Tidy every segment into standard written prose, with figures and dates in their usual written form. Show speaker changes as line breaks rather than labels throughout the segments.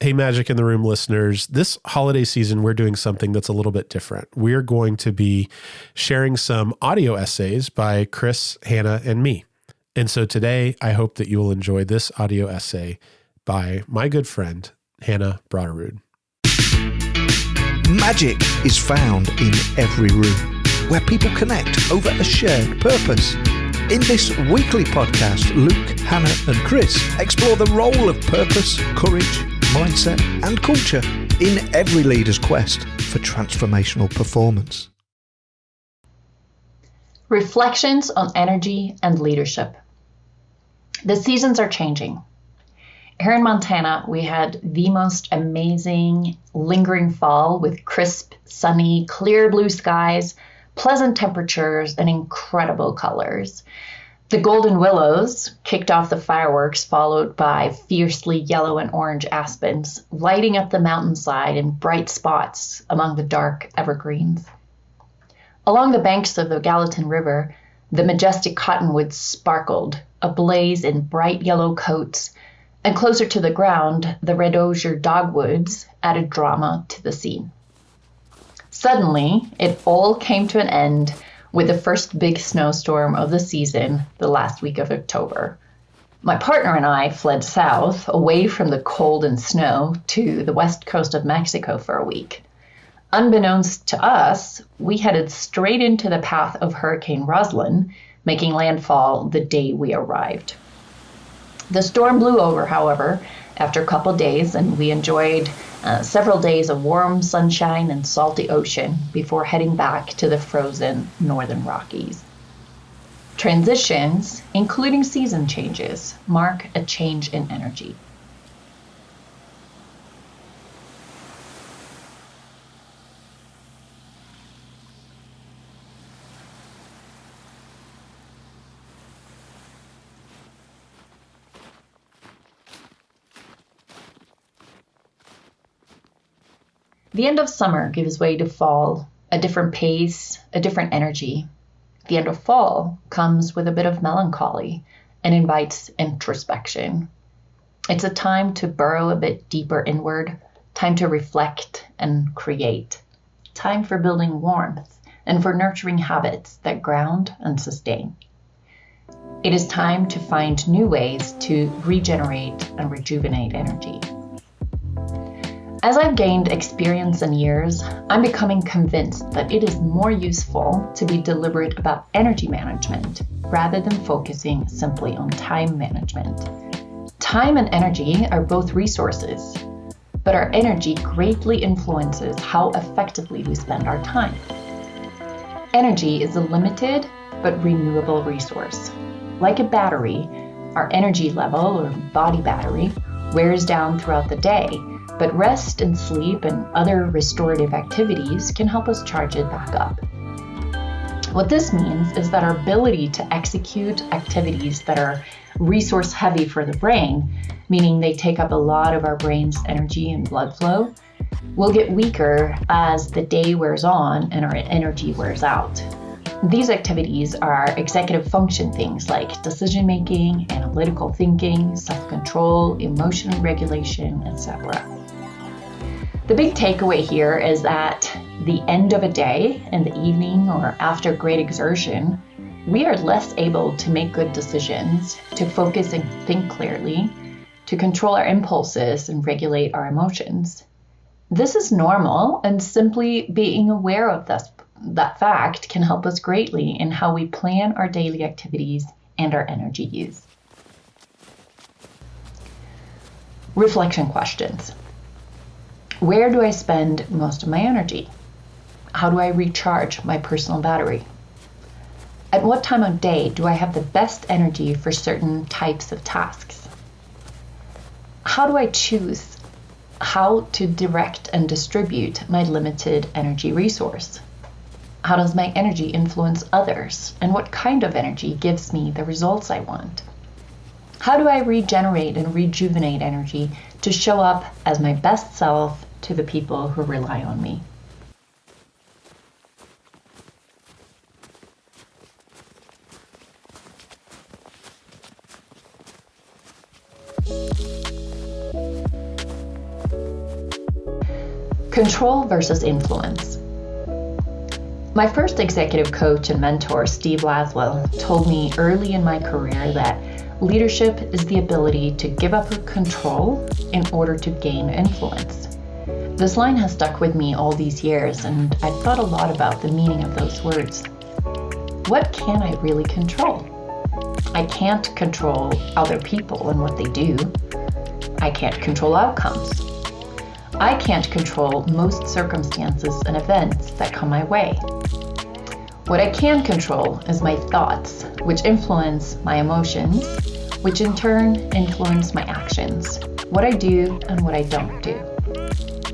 Hey, Magic in the Room listeners, this holiday season, we're doing something that's a little bit different. We're going to be sharing some audio essays by Chris, Hannah, and me. And so today, I hope that you will enjoy this audio essay by my good friend, Hannah Broderud.
Magic is found in every room where people connect over a shared purpose. In this weekly podcast, Luke, Hannah and Chris explore the role of purpose, courage, mindset and culture in every leader's quest for transformational performance.
Reflections on energy and leadership. The seasons are changing. Here in Montana, we had the most amazing, lingering fall with crisp, sunny, clear blue skies, pleasant temperatures, and incredible colors. The golden willows kicked off the fireworks, followed by fiercely yellow and orange aspens, lighting up the mountainside in bright spots among the dark evergreens. Along the banks of the Gallatin River, the majestic cottonwoods sparkled, ablaze in bright yellow coats, and closer to the ground, the red osier dogwoods added drama to the scene. Suddenly, it all came to an end with the first big snowstorm of the season the last week of October. My partner and I fled south, away from the cold and snow, to the west coast of Mexico for a week. Unbeknownst to us, we headed straight into the path of Hurricane Roslyn, making landfall the day we arrived. The storm blew over, however, after a couple days, and we enjoyed several days of warm sunshine and salty ocean before heading back to the frozen northern Rockies. Transitions, including season changes, mark a change in energy. The end of summer gives way to fall, a different pace, a different energy. The end of fall comes with a bit of melancholy and invites introspection. It's a time to burrow a bit deeper inward, time to reflect and create, time for building warmth and for nurturing habits that ground and sustain. It is time to find new ways to regenerate and rejuvenate energy. As I've gained experience and years, I'm becoming convinced that it is more useful to be deliberate about energy management rather than focusing simply on time management. Time and energy are both resources, but our energy greatly influences how effectively we spend our time. Energy is a limited but renewable resource. Like a battery, our energy level or body battery wears down throughout the day, but rest and sleep and other restorative activities can help us charge it back up. What this means is that our ability to execute activities that are resource heavy for the brain, meaning they take up a lot of our brain's energy and blood flow, will get weaker as the day wears on and our energy wears out. These activities are executive function things like decision-making, analytical thinking, self-control, emotional regulation, etc. The big takeaway here is that the end of a day, in the evening or after great exertion, we are less able to make good decisions, to focus and think clearly, to control our impulses and regulate our emotions. This is normal, and simply being aware of that fact can help us greatly in how we plan our daily activities and our energy use. Reflection questions. Where do I spend most of my energy? How do I recharge my personal battery? At what time of day do I have the best energy for certain types of tasks? How do I choose how to direct and distribute my limited energy resource? How does my energy influence others? And what kind of energy gives me the results I want? How do I regenerate and rejuvenate energy to show up as my best self to the people who rely on me? Control versus influence. My first executive coach and mentor, Steve Laswell, told me early in my career that leadership is the ability to give up control in order to gain influence. This line has stuck with me all these years, and I've thought a lot about the meaning of those words. What can I really control? I can't control other people and what they do. I can't control outcomes. I can't control most circumstances and events that come my way. What I can control is my thoughts, which influence my emotions, which in turn influence my actions, what I do and what I don't do.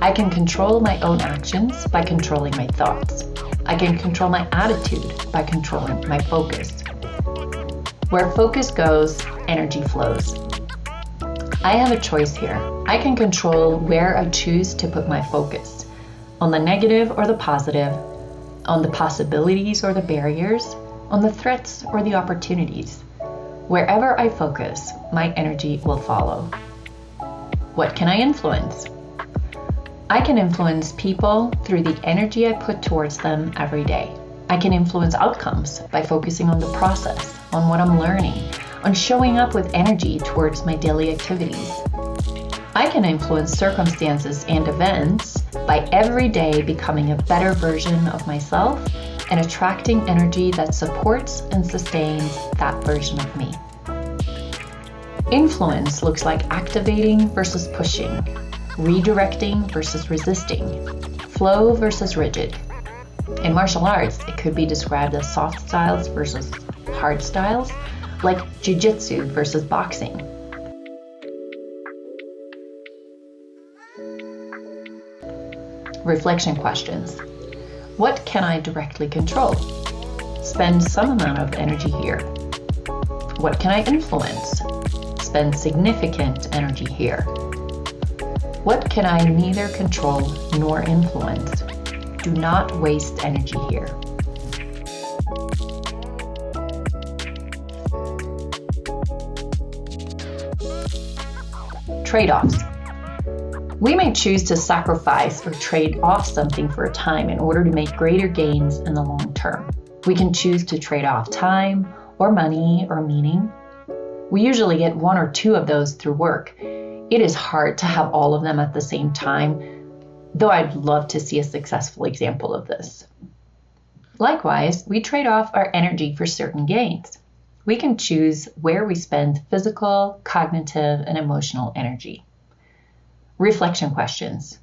I can control my own actions by controlling my thoughts. I can control my attitude by controlling my focus. Where focus goes, energy flows. I have a choice here. I can control where I choose to put my focus, on the negative or the positive, on the possibilities or the barriers, on the threats or the opportunities. Wherever I focus, my energy will follow. What can I influence? I can influence people through the energy I put towards them every day. I can influence outcomes by focusing on the process, on what I'm learning, on showing up with energy towards my daily activities. I can influence circumstances and events by every day becoming a better version of myself and attracting energy that supports and sustains that version of me. Influence looks like activating versus pushing, redirecting versus resisting, flow versus rigid. In martial arts, it could be described as soft styles versus hard styles, like jiu-jitsu versus boxing. Reflection questions. What can I directly control? Spend some amount of energy here. What can I influence? Spend significant energy here. What can I neither control nor influence? Do not waste energy here. Trade-offs. We may choose to sacrifice or trade off something for a time in order to make greater gains in the long term. We can choose to trade off time or money or meaning. We usually get one or two of those through work. It is hard to have all of them at the same time, though I'd love to see a successful example of this. Likewise, we trade off our energy for certain gains. We can choose where we spend physical, cognitive, and emotional energy. Reflection questions.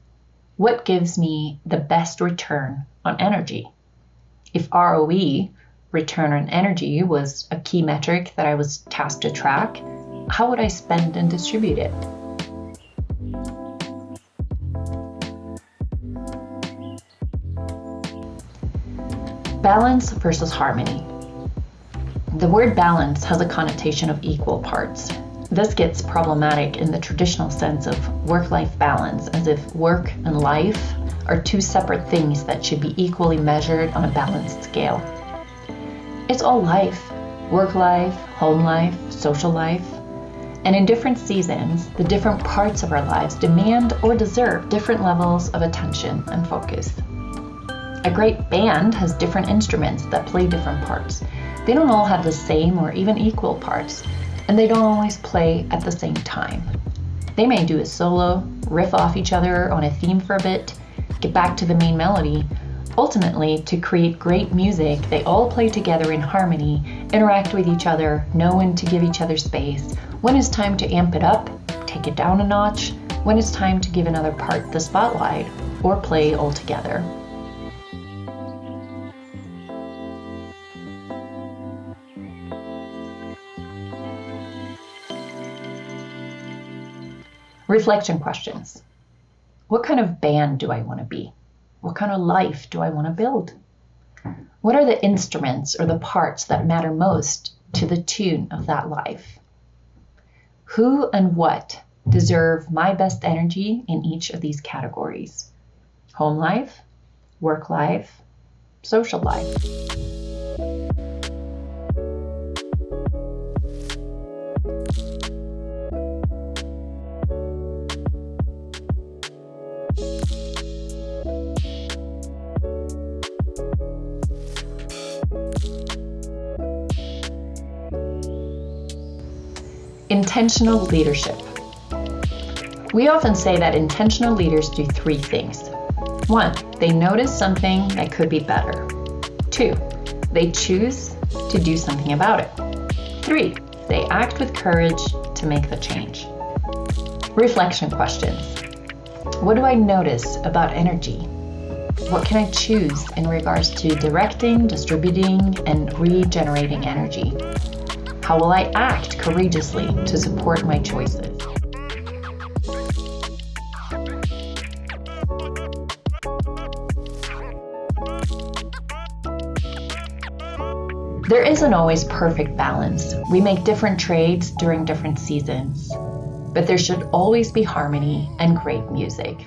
What gives me the best return on energy? If ROE, return on energy, was a key metric that I was tasked to track, how would I spend and distribute it? Balance versus harmony. The word balance has a connotation of equal parts. This gets problematic in the traditional sense of work-life balance, as if work and life are two separate things that should be equally measured on a balanced scale. It's all life, work life, home life, social life, and in different seasons, the different parts of our lives demand or deserve different levels of attention and focus. A great band has different instruments that play different parts. They don't all have the same or even equal parts, and they don't always play at the same time. They may do a solo, riff off each other on a theme for a bit, get back to the main melody. Ultimately, to create great music, they all play together in harmony, interact with each other, know when to give each other space, when it's time to amp it up, take it down a notch, when it's time to give another part the spotlight, or play all together. Reflection questions. What kind of band do I want to be? What kind of life do I want to build? What are the instruments or the parts that matter most to the tune of that life? Who and what deserve my best energy in each of these categories? Home life, work life, social life. Intentional leadership. We often say that intentional leaders do 3 things. 1, they notice something that could be better. 2, they choose to do something about it. 3, they act with courage to make the change. Reflection questions. What do I notice about energy? What can I choose in regards to directing, distributing, and regenerating energy? How will I act courageously to support my choices? There isn't always perfect balance. We make different trades during different seasons, but there should always be harmony and great music.